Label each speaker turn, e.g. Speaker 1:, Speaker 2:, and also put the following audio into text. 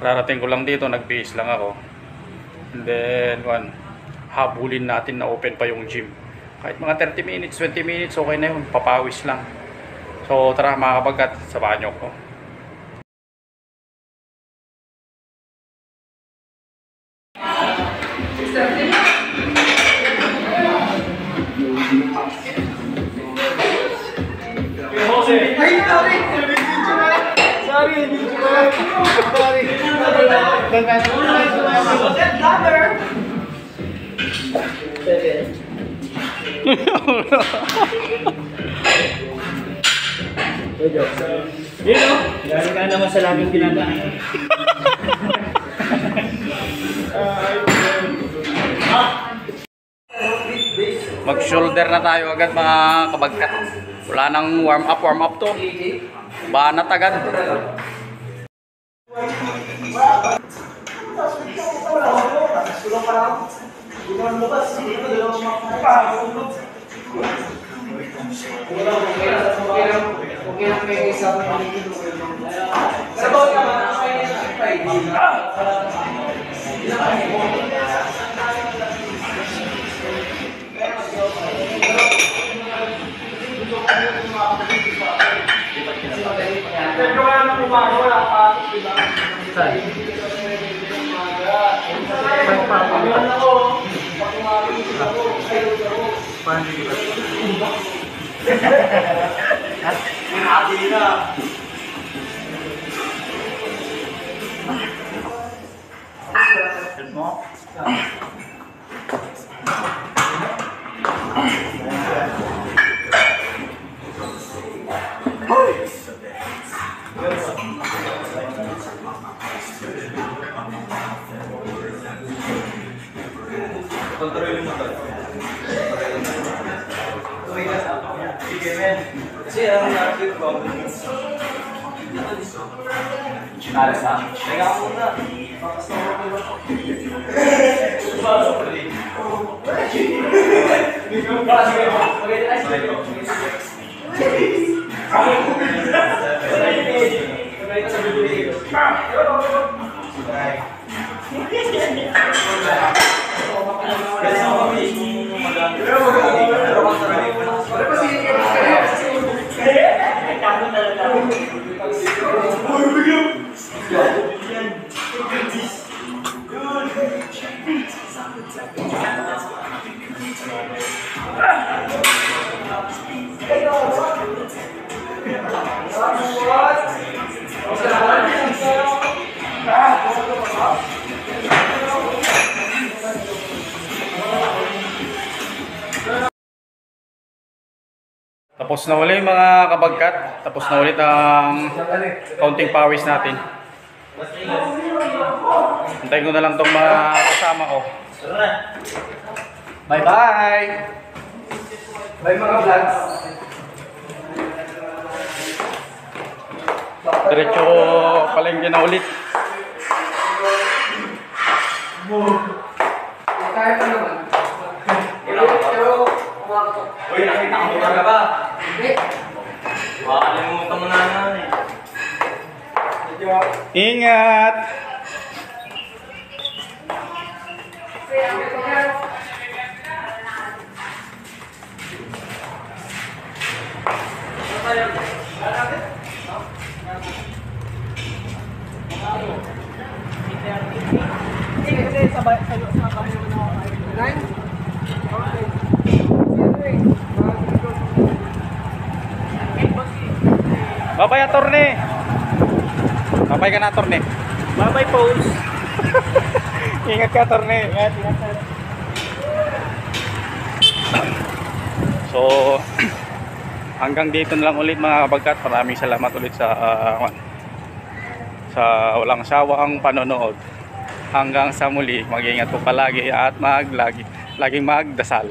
Speaker 1: Kararating ko lang dito, nagbihis lang ako. And then, habulin natin na open pa yung gym. Kahit mga 30 minutes, 20 minutes, okay na yun. Papawis lang. So, tara mga kabagkat, samahan nyo ko.
Speaker 2: Gano'n ka naman sa laging ginagawa.
Speaker 1: Mag-shoulder na tayo agad mga kabagkat. Wala nang warm up to. Banat agad.
Speaker 3: Kontrolin mo to. Sige, men. Kasi ang nakikita ko. Alas na. Teka ako muna.
Speaker 1: Tapos na ulit mga kabagkat. Tapos na ulit ang counting powers natin. Antayin ko na lang itong mga kasama ko. Bye bye!
Speaker 3: Bye mga vlogs.
Speaker 1: Diretso palengke na ulit.
Speaker 3: Kaya pa naman. Pero kumakatok. Uy, nakita ko ka ba? Hindi. Makalimutan mo na naman eh.
Speaker 1: Ingat! Bye-bye, attorney. Bye-bye ka na, attorney.
Speaker 2: Bye-bye, pose.
Speaker 1: Ingat ka, attorney. Ingat. So, hanggang dito na lang ulit mga kabagkat. Maraming salamat ulit sa walang sawang panonood. Hanggang sa muli, mag-ingat po palagi at laging magdasal.